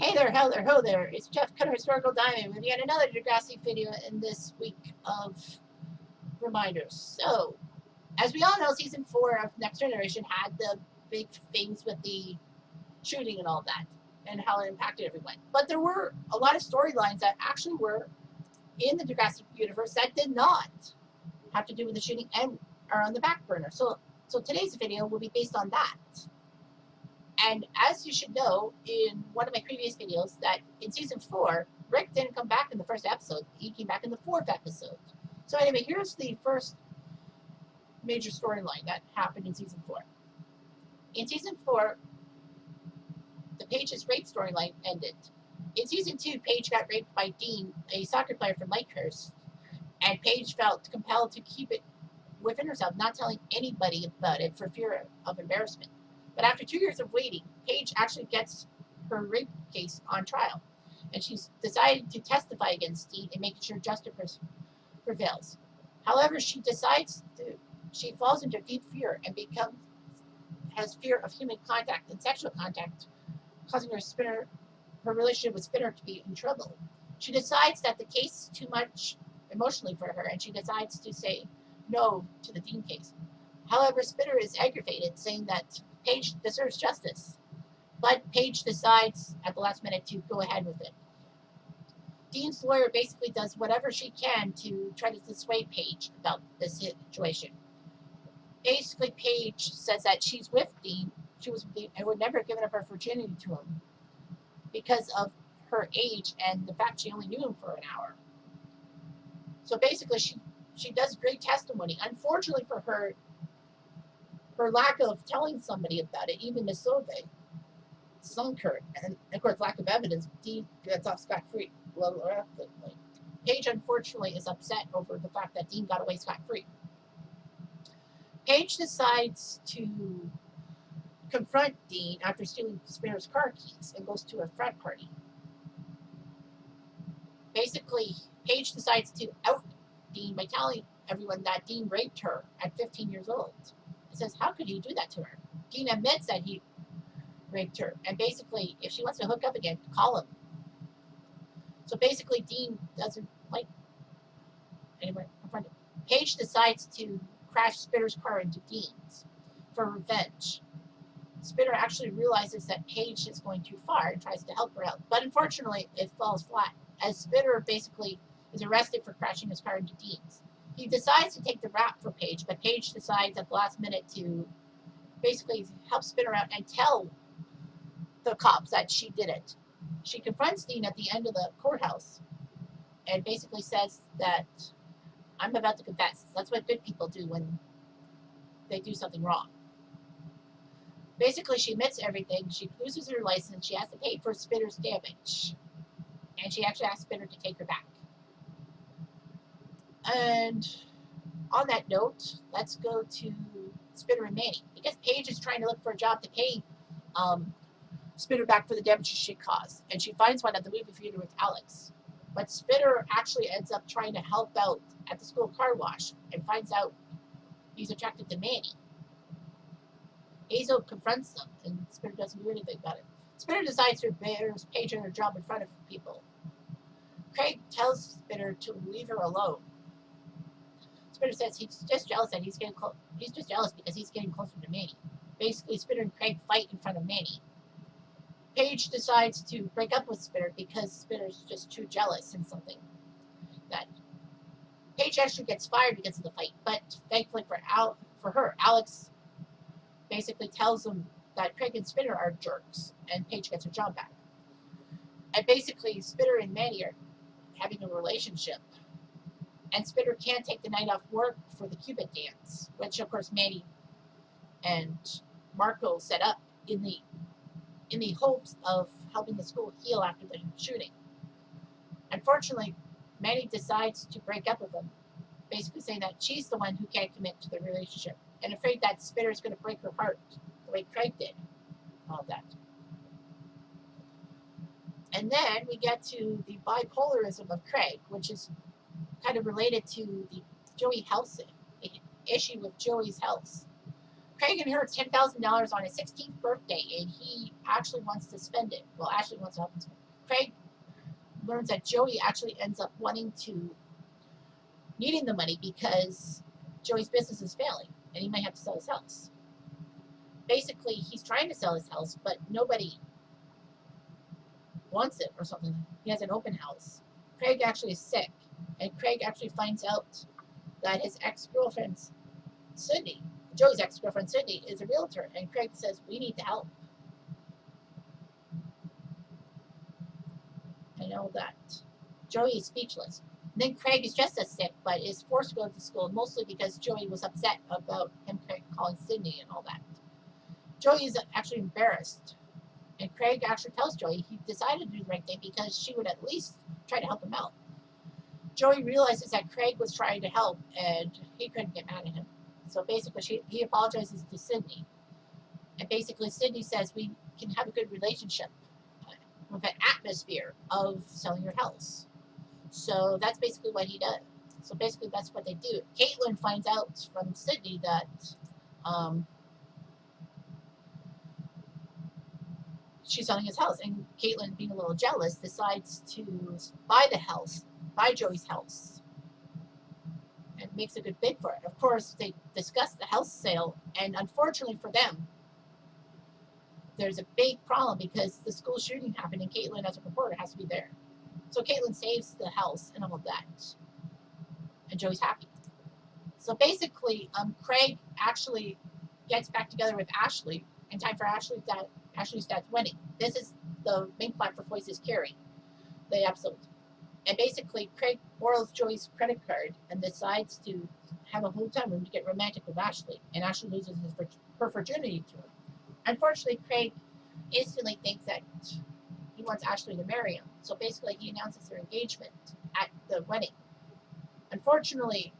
Hey there, ho there, ho there. It's Jeff Cutter, Historical Diamond, with yet another Degrassi video in this week of reminders. So, as we all know, season 4 of Next Generation had the big things with the shooting and all that, and how it impacted everyone. But there were a lot of storylines that actually were in the Degrassi universe that did not have to do with the shooting and are on the back burner. So today's video will be based on that. And as you should know, in one of my previous videos, that in season 4, Rick didn't come back in the first episode. He came back in the 4th episode. So anyway, here's the first major storyline that happened in season 4. In season 4, the Paige's rape storyline ended. In season 2, Paige got raped by Dean, a soccer player from Lakehurst, and Paige felt compelled to keep it within herself, not telling anybody about it for fear of embarrassment. But after 2 years of waiting, Paige actually gets her rape case on trial, and she's decided to testify against Dean and making sure justice prevails. However, she falls into deep fear and has fear of human contact and sexual contact, causing her relationship with Spinner to be in trouble. She decides that the case is too much emotionally for her, and she decides to say no to the Dean case. However, Spinner is aggravated, saying that Paige deserves justice, but Paige decides at the last minute to go ahead with it. Dean's lawyer basically does whatever she can to try to dissuade Paige about this situation. Basically, Paige says that she's with Dean, and would never have given up her virginity to him because of her age and the fact she only knew him for an hour. So basically, she does great testimony. Unfortunately for her lack of telling somebody about it, even Miss Solveig, sunk her. And of course, lack of evidence, Dean gets off scot-free. Paige, unfortunately, is upset over the fact that Dean got away scot-free. Paige decides to confront Dean after stealing Spinner's car keys and goes to a frat party. Basically, Paige decides to out Dean by telling everyone that Dean raped her at 15 years old. Says, how could he do that to her? Dean admits that he raped her, and basically, if she wants to hook up again, call him. So basically, Dean doesn't like anyway. Paige decides to crash Spinner's car into Dean's for revenge. Spinner actually realizes that Paige is going too far and tries to help her out, but unfortunately, it falls flat, as Spinner basically is arrested for crashing his car into Dean's. He decides to take the rap for Paige, but Paige decides at the last minute to basically help Spinner out and tell the cops that she did it. She confronts Dean at the end of the courthouse and basically says that, I'm about to confess. That's what good people do when they do something wrong. Basically, she admits everything. She loses her license. She has to pay for Spinner's damage. And she actually asks Spinner to take her back. And on that note, let's go to Spinner and Manny, because Paige is trying to look for a job to pay Spinner back for the damages she caused, and she finds one at the movie theater with Alex. But Spinner actually ends up trying to help out at the school car wash and finds out he's attracted to Manny. Hazel confronts them, and Spinner doesn't do anything about it. Spinner decides to embarrass Paige in her job in front of people. Craig tells Spinner to leave her alone. Spinner says he's just jealous that he's just jealous because he's getting closer to Manny. Basically, Spinner and Craig fight in front of Manny. Paige decides to break up with Spinner because Spinner's just too jealous and something. That Paige actually gets fired because of the fight, but thankfully for her, Alex basically tells him that Craig and Spinner are jerks, and Paige gets her job back. And basically, Spinner and Manny are having a relationship. And Spinner can't take the night off work for the Cupid dance, which of course Manny and Marco set up in the hopes of helping the school heal after the shooting. Unfortunately, Manny decides to break up with him, basically saying that she's the one who can't commit to the relationship, and afraid that Spinner's going to break her heart the way Craig did. All that. And then we get to the bipolarism of Craig, which is kind of related to the Joey health issue with Joey's health. Craig inherits $10,000 on his 16th birthday, and he actually wants to spend it. Well, Ashley wants to help him spend it. Craig learns that Joey actually ends up needing the money because Joey's business is failing, and he might have to sell his house. Basically, he's trying to sell his house, but nobody wants it or something. He has an open house. Craig actually is sick, and Craig actually finds out that his ex-girlfriend, Sydney, Joey's ex-girlfriend, Sydney, is a realtor, and Craig says, we need to help. I know that. Joey is speechless. And then Craig is just as sick, but is forced to go to school, mostly because Joey was upset about him calling Sydney and all that. Joey is actually embarrassed, and Craig actually tells Joey he decided to do the right thing because she would at least try to help him out. Joey realizes that Craig was trying to help, and he couldn't get mad at him. So basically, he apologizes to Sydney. And basically, Sydney says we can have a good relationship with an atmosphere of selling your house. So that's basically what he does. So basically, that's what they do. Caitlin finds out from Sydney that she's selling his house. And Caitlin, being a little jealous, decides to buy the house, buy Joey's house, and makes a good bid for it. Of course, they discuss the house sale, and unfortunately for them, there's a big problem because the school shooting happened, and Caitlin, as a reporter, has to be there. So Caitlin saves the house and all of that, and Joey's happy. So basically, Craig actually gets back together with Ashley in time for Ashley's dad's wedding. This is the main plot for Voices Carrie, the episode. And basically, Craig borrows Joey's credit card and decides to have a hotel room to get romantic with Ashley. And Ashley loses her virginity to him. Unfortunately, Craig instantly thinks that he wants Ashley to marry him. So basically, he announces their engagement at the wedding. Unfortunately,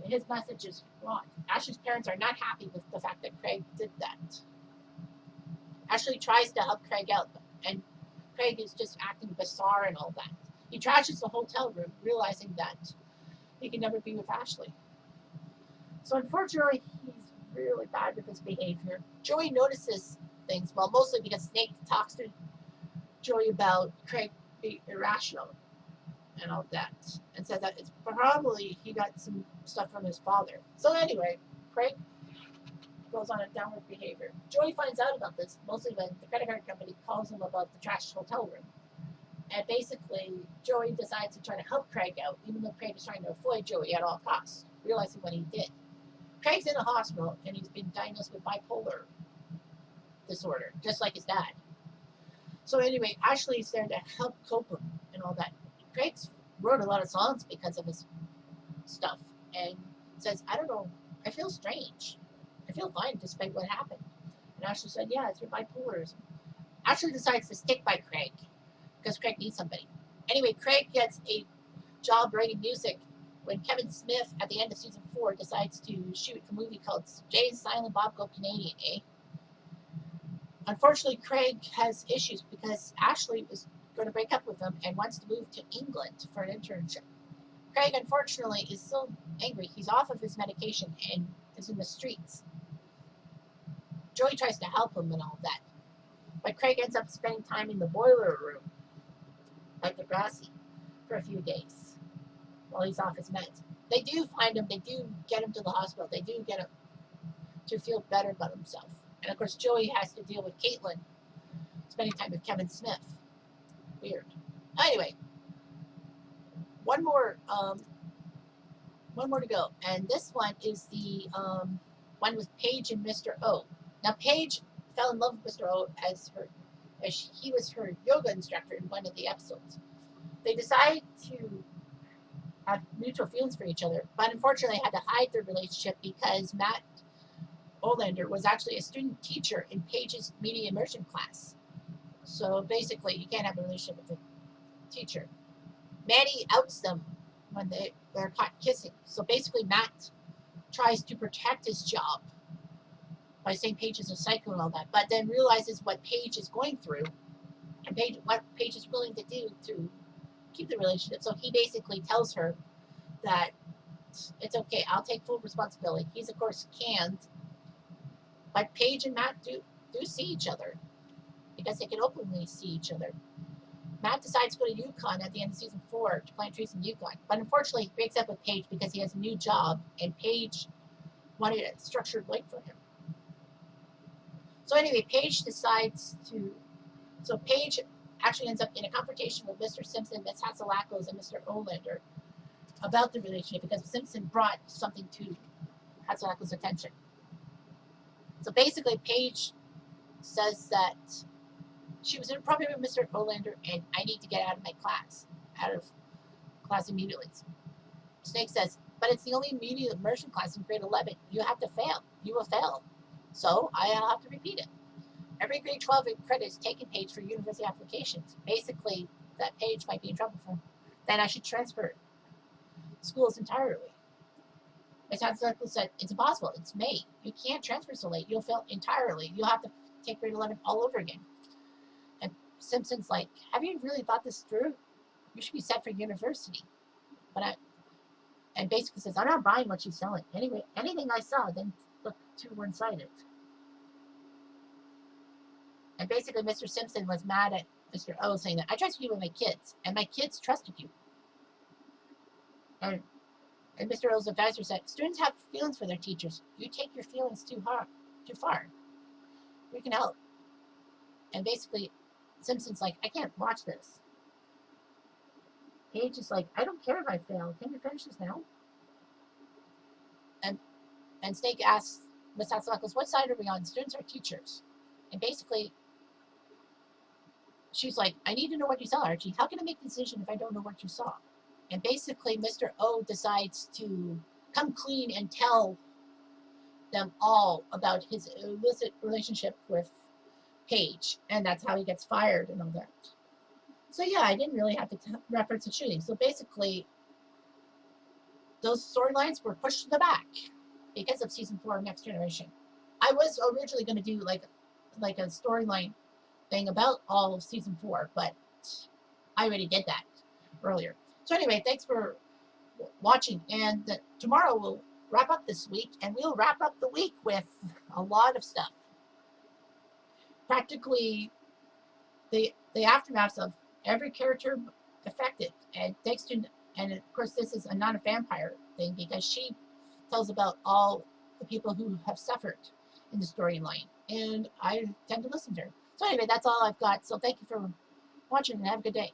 his message is wrong. Ashley's parents are not happy with the fact that Craig did that. Ashley tries to help Craig out, and Craig is just acting bizarre and all that. He trashes the hotel room, realizing that he can never be with Ashley. So unfortunately, he's really bad with his behavior. Joey notices things, well, mostly because Snake talks to Joey about Craig being irrational and all that, and says that it's probably he got some stuff from his father. So anyway, Craig goes on a downward behavior. Joey finds out about this, mostly when the credit card company calls him about the trashed hotel room. And basically, Joey decides to try to help Craig out, even though Craig is trying to avoid Joey at all costs, realizing what he did. Craig's in a hospital, and he's been diagnosed with bipolar disorder, just like his dad. So anyway, Ashley's there to help cope him and all that. Craig's wrote a lot of songs because of his stuff, and says, I don't know, I feel strange. I feel fine despite what happened. And Ashley said, yeah, it's your bipolarism. Ashley decides to stick by Craig, because Craig needs somebody. Anyway, Craig gets a job writing music when Kevin Smith, at the end of season 4, decides to shoot a movie called Jay and Silent Bob Go Canadian, eh? Unfortunately, Craig has issues because Ashley is going to break up with him and wants to move to England for an internship. Craig, unfortunately, is so angry. He's off of his medication and is in the streets. Joey tries to help him and all that. But Craig ends up spending time in the boiler room, like Degrassi, for a few days while he's off his meds. They do find him. They do get him to the hospital. They do get him to feel better about himself. And of course, Joey has to deal with Caitlin spending time with Kevin Smith. Weird. Anyway, one more to go, and this one is the one with Paige and Mr. O. Now, Paige fell in love with Mr. O as he was her yoga instructor in one of the episodes. They decide to have mutual feelings for each other, but unfortunately had to hide their relationship because Matt Olander was actually a student teacher in Paige's media immersion class. So basically, you can't have a relationship with a teacher. Maddie outs them when they're caught kissing. So basically, Matt tries to protect his job by saying Paige is a psycho and all that, but then realizes what Paige is going through and what Paige is willing to do to keep the relationship. So he basically tells her that it's okay, I'll take full responsibility. He's, of course, canned But Paige and Matt do see each other because they can openly see each other. Matt decides to go to Yukon at the end of season 4 to plant trees in Yukon. But unfortunately, he breaks up with Paige because he has a new job, and Paige wanted a structured life for him. So anyway, Paige decides to. So Paige actually ends up in a confrontation with Mr. Simpson, Miss Hatzalakos, and Mr. Olander about the relationship because Simpson brought something to Hatzalakos' attention. So basically, Paige says that she was inappropriate with Mr. Olander, and I need to get out of class immediately. Snake says, but it's the only immediate immersion class in grade 11. You have to fail. You will fail. So I'll have to repeat it. Every grade 12 credit is taken Paige for university applications. Basically, that Paige might be in trouble for then I should transfer schools entirely. Ms. Hatzalakos said, it's impossible. It's May. You can't transfer so late. You'll fail entirely. You'll have to take grade 11 all over again. And Simpson's like, have you really thought this through? You should be set for university. And basically says, I'm not buying what she's selling. Anyway, anything I saw, then look too one-sided. And basically, Mr. Simpson was mad at Mr. O, saying that I trusted you with my kids, and my kids trusted you. And Mr. O's advisor said, students have feelings for their teachers. You take your feelings too far. We can help. And basically, Simpson's like, I can't watch this. Paige is like, I don't care if I fail. Can you finish this now? And Snake asks Miss Hatzalakos, what side are we on, students or teachers? And basically, she's like, I need to know what you saw, Archie. How can I make a decision if I don't know what you saw? And basically, Mr. O decides to come clean and tell them all about his illicit relationship with Paige. And that's how he gets fired and all that. So yeah, I didn't really have to reference the shooting. So basically, those storylines were pushed to the back because of season 4 of Next Generation. I was originally going to do like a storyline thing about all of season 4, but I already did that earlier. So anyway, thanks for watching, and tomorrow we'll wrap up this week, and we'll wrap up the week with a lot of stuff. Practically the aftermaths of every character affected, and thanks to, and of course this is not a vampire thing because she tells about all the people who have suffered in the storyline, and I tend to listen to her. So anyway, that's all I've got. So thank you for watching and have a good day.